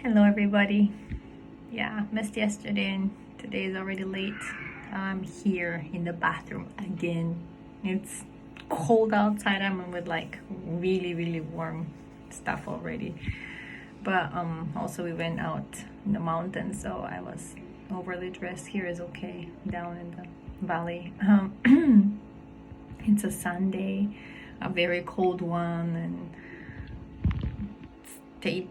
Hello everybody. Yeah, missed yesterday and today is already late. I'm here in the bathroom again. It's cold outside. I'm with like really warm stuff already. But also we went out in the mountains, so I was overly dressed. Here is okay down in the valley. It's a Sunday, a very cold one, and stayed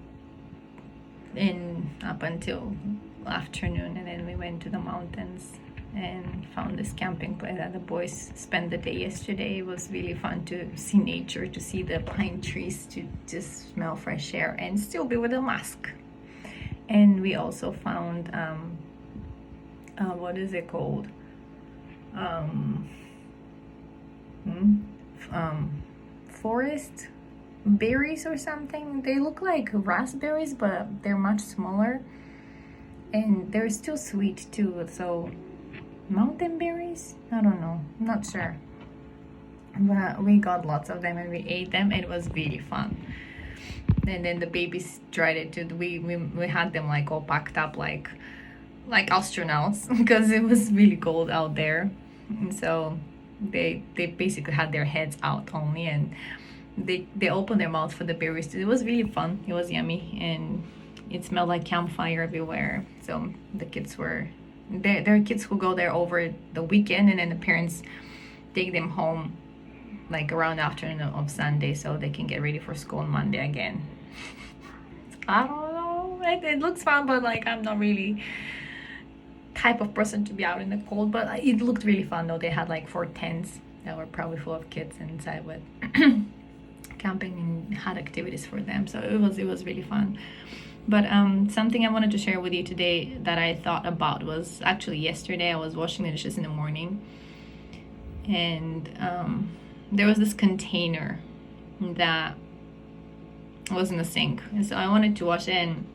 in up until afternoon, and then we went to the mountains and found this camping place that the boys spent the day yesterday. It was really fun to see nature, to see the pine trees, to just smell fresh air and still be with a mask. And we also found what is it called, forest berries or something. They look like raspberries, but they're much smaller and they're still sweet too. So mountain berries, I don't know, I'm not sure, but we got lots of them and we ate them. It was really fun. And then the babies tried it too. We had them like all packed up like astronauts because it was really cold out there, and so they basically had their heads out only, and they opened their mouth for the berries. It was really fun. It was yummy, and it smelled like campfire everywhere. So the kids were there are kids who go there over the weekend, and then the parents take them home like around afternoon of Sunday so they can get ready for school on Monday again. I don't know, it looks fun, but like I'm not really type of person to be out in the cold, but it looked really fun though. They had like 4 tents that were probably full of kids inside with camping, and had activities for them, so it was really fun. But something I wanted to share with you today that I thought about was actually yesterday. I was washing the dishes in the morning, and there was this container that was in the sink, and so I wanted to wash it, and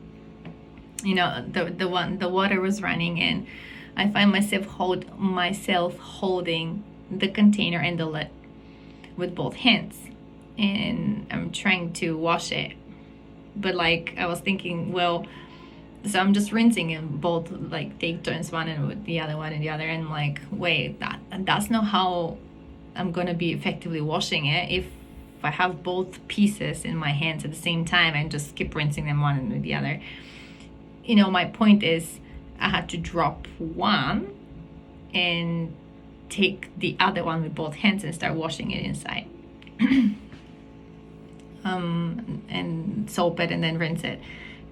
the water was running, and I find myself holding the container and the lid with both hands, and I'm trying to wash it, but like I was thinking, well, so I'm just rinsing it both, like take turns, one and with the other one and the other, and like wait, that's not how I'm gonna be effectively washing it if I have both pieces in my hands at the same time and just keep rinsing them one and with the other. My point is I had to drop one and take the other one with both hands and start washing it inside. And soap it and then rinse it,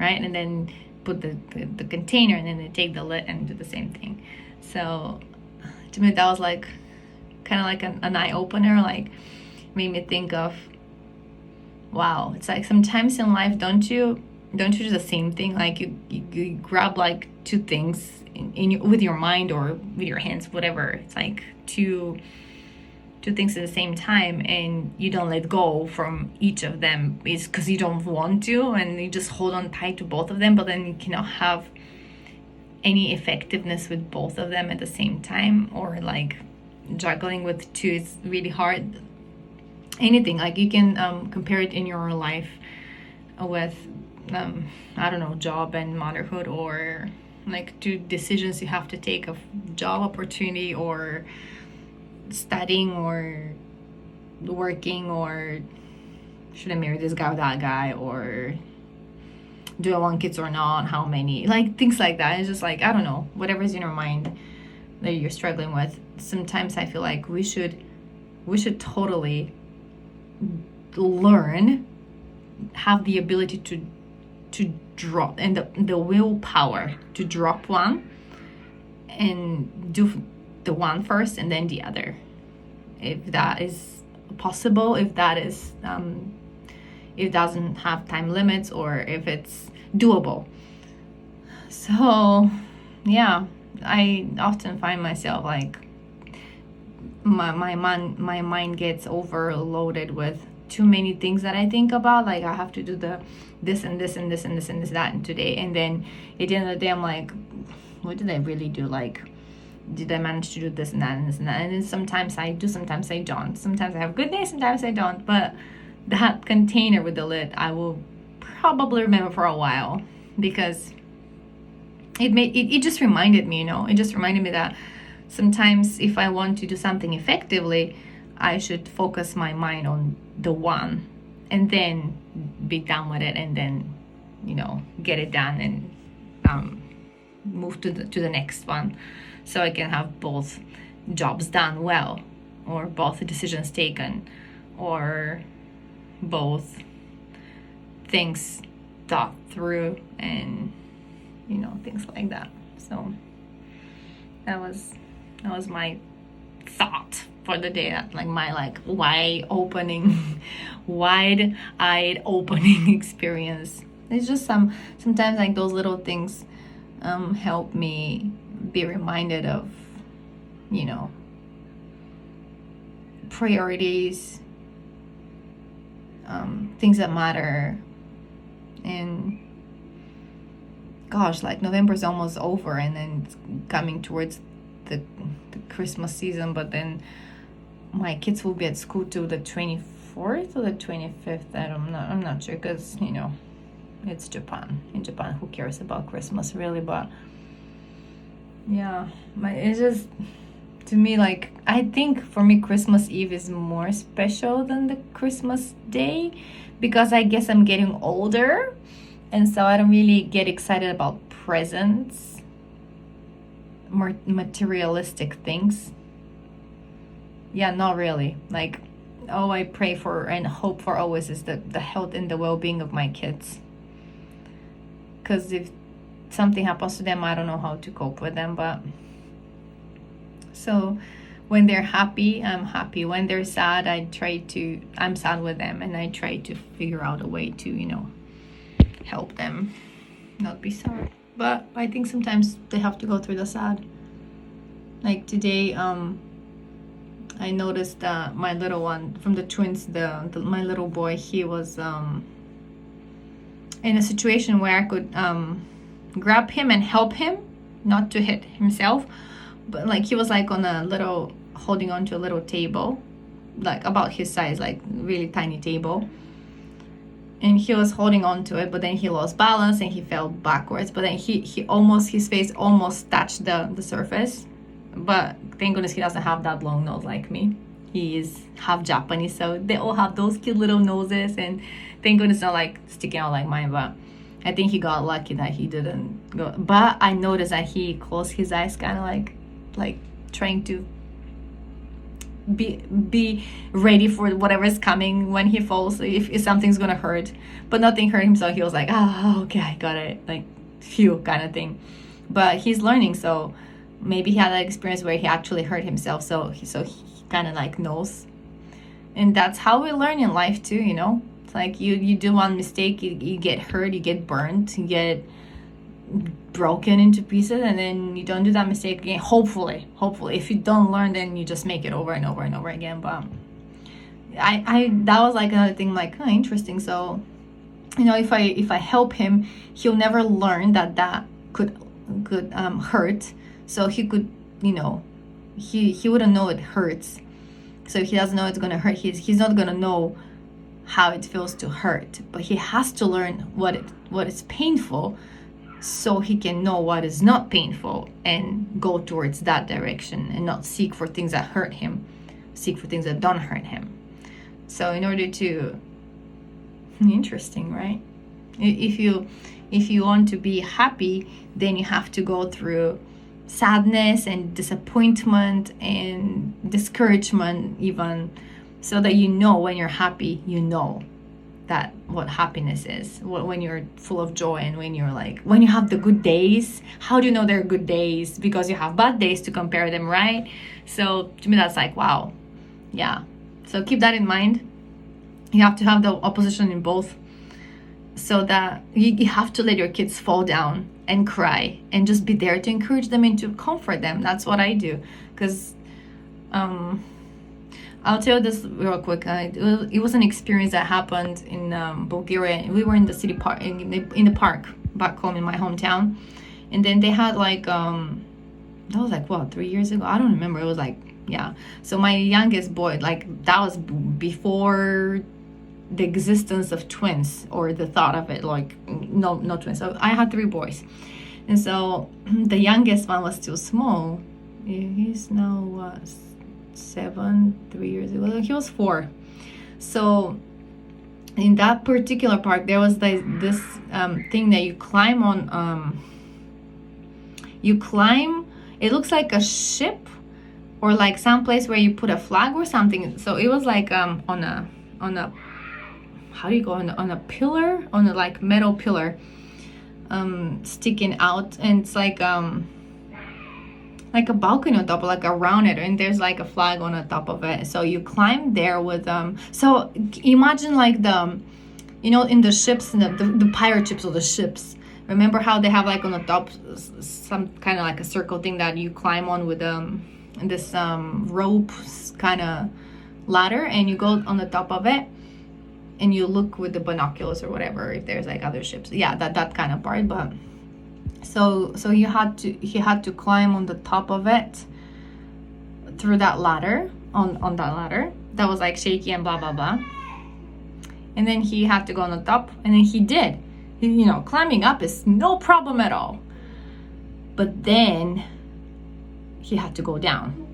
right? And then put the container, and then they take the lid and do the same thing. So to me that was like kind of like an eye-opener, like made me think of, wow, it's like sometimes in life don't you do the same thing, like you grab like two things with your mind or with your hands, whatever. It's like two things at the same time, and you don't let go from each of them. It's because you don't want to, and you just hold on tight to both of them, but then you cannot have any effectiveness with both of them at the same time, or like juggling with two is really hard. Anything, like you can compare it in your life with I don't know, job and motherhood, or like two decisions you have to take of job opportunity, or studying, or working, or should I marry this guy or that guy, or do I want kids or not, how many, like things like that. It's just like, I don't know, whatever's in your mind that you're struggling with. Sometimes I feel like we should totally learn, have the ability to drop, and the willpower to drop one and do the one first and then the other, if that is possible, if that is it doesn't have time limits, or if it's doable. So yeah, I often find myself like my mind gets overloaded with too many things that I think about. Like I have to do this and this and this and this and this that and today, and then at the end of the day I'm like, what did I really do? Like, did I manage to do this and that and this and that? And then sometimes I do, sometimes I don't. Sometimes I have good days, sometimes I don't. But that container with the lid, I will probably remember for a while. because it just reminded me, it just reminded me that sometimes if I want to do something effectively, I should focus my mind on the one and then be done with it, and then get it done, and move to the next one, so I can have both jobs done well, or both decisions taken, or both things thought through, and things like that. So that was my thought for the day. That my wide-eyed opening experience. It's just sometimes those little things help me be reminded of priorities, things that matter. And gosh, November's almost over, and then it's coming towards the Christmas season, but then my kids will be at school till the 24th or the 25th. I'm not sure, because it's Japan. In Japan, who cares about Christmas really? But yeah, it's just, to me, I think for me Christmas Eve is more special than the Christmas day, because I guess I'm getting older, and so I don't really get excited about presents, more materialistic things. Yeah, not really. All I pray for and hope for always is the health and the well-being of my kids, because if something happens to them, I don't know how to cope with them. But so when they're happy, I'm happy. When they're sad, I'm sad with them, and I try to figure out a way to help them not be sad. But I think sometimes they have to go through the sad. Today, I noticed that my little one from the twins, my little boy, he was in a situation where I could grab him and help him not to hit himself, but he was holding on to a little table, about his size, really tiny table, and he was holding on to it, but then he lost balance and he fell backwards, but then his face almost touched the surface. But thank goodness he doesn't have that long nose like me. He is half Japanese, so they all have those cute little noses, and thank goodness not sticking out like mine. But I think he got lucky that he didn't go. But I noticed that he closed his eyes, kind of like trying to be ready for whatever's coming when he falls, if something's gonna hurt. But nothing hurt him, so he was like, oh, okay, I got it, phew, kind of thing. But he's learning, so maybe he had that experience where he actually hurt himself, so he kind of knows. And that's how we learn in life too, It's you do one mistake, you get hurt, you get burned, you get broken into pieces, and then you don't do that mistake again. Hopefully if you don't learn, then you just make it over and over and over again. But I that was another thing, interesting. So if I help him, he'll never learn that could hurt. So he could, he wouldn't know it hurts. So he doesn't know it's gonna hurt. He's not gonna know how it feels to hurt. But he has to learn what is painful, so he can know what is not painful and go towards that direction, and not seek for things that hurt him, seek for things that don't hurt him. So in order to, interesting, right? If you want to be happy, then you have to go through sadness and disappointment and discouragement, even, so that when you're happy, that what happiness is, when you're full of joy, and when you have the good days. How do you know they're good days? Because you have bad days to compare them, right? So to me, that's wow. Yeah, so keep that in mind. You have to have the opposition in both, so that you have to let your kids fall down and cry, and just be there to encourage them and to comfort them. That's what I do, because I'll tell you this real quick. It was an experience that happened in Bulgaria. We were in the city park, in the park back home in my hometown, and then they had that was 3 years ago. I don't remember. It was yeah. So my youngest boy, that was before the existence of twins, or the thought of it, like no twins. So I had 3 boys, and so the youngest one was still small. He's now 7, 3 years ago. He was 4. So in that particular park, there was this thing that you climb on. You climb. It looks like a ship, or like some place where you put a flag or something. So it was like on a how do you go on a pillar, on a like metal pillar, sticking out, and it's like a balcony on top, like around it, and there's like a flag on the top of it. So you climb there with so imagine like in the ships, the pirate ships, or the ships, remember how they have like on the top some kind of like a circle thing that you climb on with this rope kind of ladder, and you go on the top of it, and you look with the binoculars or whatever if there's like other ships. Yeah, that kind of part. But so he had to climb on the top of it through that ladder, on that ladder that was like shaky and blah blah blah, and then he had to go on the top, and then he did. Climbing up is no problem at all, but then he had to go down,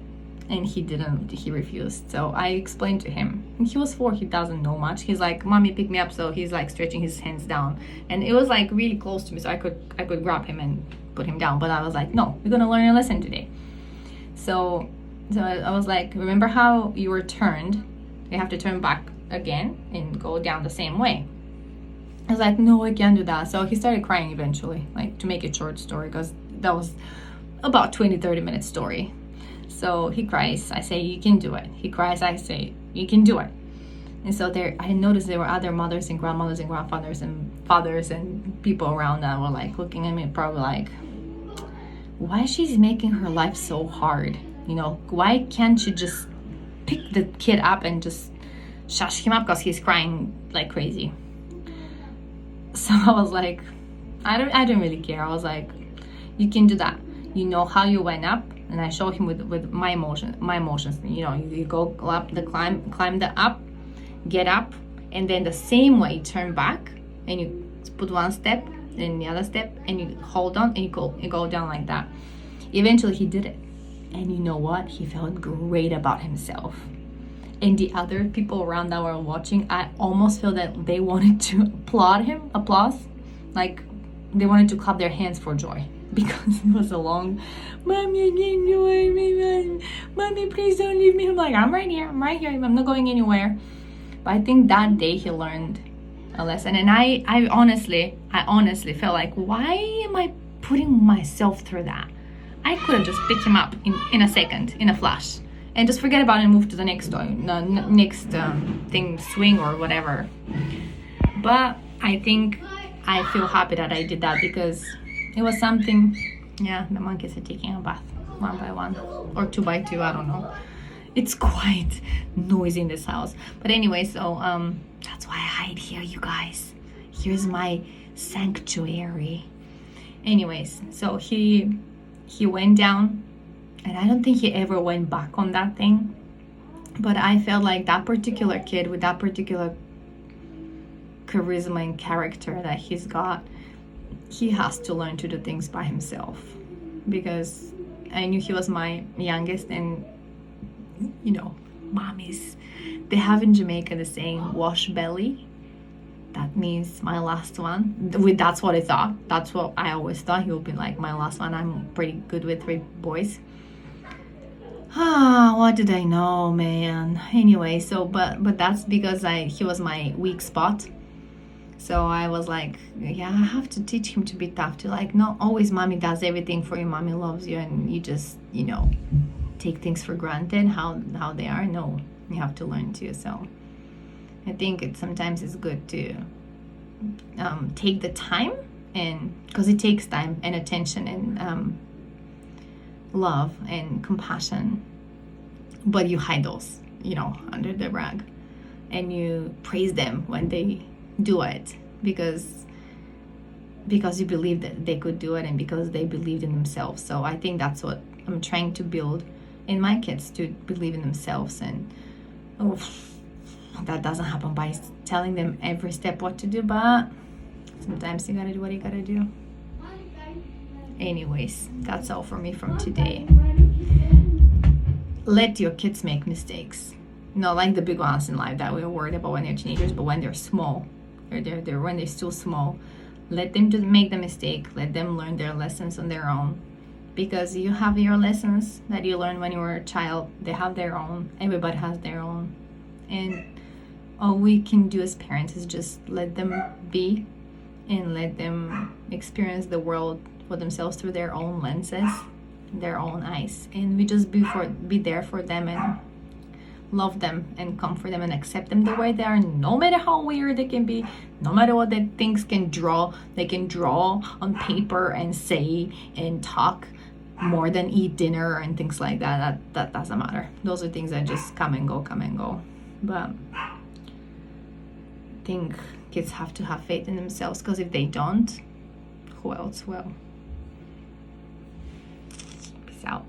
and he refused. So I explained to him, and he was 4, he doesn't know much. He's like, "Mommy, pick me up." So he's like stretching his hands down, and it was like really close to me, so I could grab him and put him down. But I was like, "No, you're gonna learn a lesson today." So I was like, "Remember how you were turned? You have to turn back again and go down the same way." I was like, "No, I can't do that." So he started crying eventually, like, to make a short story, because that was about 20-30 minute story. So he cries, I say, "You can do it." He cries, I say, "You can do it." And so I noticed there were other mothers and grandmothers and grandfathers and fathers and people around that were like looking at me, probably like, why she's making her life so hard? Why can't she just pick the kid up and just shush him up because he's crying like crazy? So I was like, I don't really care. I was like, "You can do that. You know how you went up." And I showed him with my emotions. You go up the climb the up, get up, and then the same way you turn back, and you put one step, then the other step, and you hold on, and you go down like that. Eventually he did it, and you know what? He felt great about himself. And the other people around that were watching, I almost feel that they wanted to applause, like they wanted to clap their hands for joy, because it was a long, "Mommy, I can't do it. Mommy, please don't leave me." I'm like, I'm right here. I'm not going anywhere. But I think that day he learned a lesson. And I honestly felt like, why am I putting myself through that? I could have just picked him up in a second, in a flash, and just forget about it and move to the next thing, swing or whatever. But I think I feel happy that I did that, because it was something. Yeah, the monkeys are taking a bath one by one, or 2 by 2, I don't know. It's quite noisy in this house. But anyway, so that's why I hide here, you guys. Here's my sanctuary. Anyways, so he went down, and I don't think he ever went back on that thing. But I felt like that particular kid with that particular charisma and character that he's got, he has to learn to do things by himself, because I knew he was my youngest. And mommies, they have in Jamaica the saying, "wash belly." That means my last one. That's what I thought. That's what I always thought. He would be like my last one. I'm pretty good with 3 boys. What did I know, man? Anyway, so but that's because he was my weak spot. So I was like, yeah, I have to teach him to be tough, to like, not always mommy does everything for you, mommy loves you, and you just, take things for granted how they are. No, you have to learn to. So I think sometimes it's good to take the time, and because it takes time and attention and love and compassion, but you hide those, under the rug, and you praise them when they do it, because you believe that they could do it, and because they believed in themselves. So I think that's what I'm trying to build in my kids, to believe in themselves. And that doesn't happen by telling them every step what to do, but sometimes you gotta do what you gotta do. Anyways, that's all for me from today. Let your kids make mistakes. Not like the big ones in life that we're worried about when they're teenagers, but when they're small, when they're still small, let them just make the mistake. Let them learn their lessons on their own. Because you have your lessons that you learned when you were a child. They have their own. Everybody has their own. And all we can do as parents is just let them be and let them experience the world for themselves through their own lenses, their own eyes. And we just be there for them and love them and comfort them and accept them the way they are, no matter how weird they can be, no matter what they can draw on paper and say and talk more than eat dinner and things like that. That doesn't matter. Those are things that just come and go. But I think kids have to have faith in themselves, because if they don't, who else will? Peace out.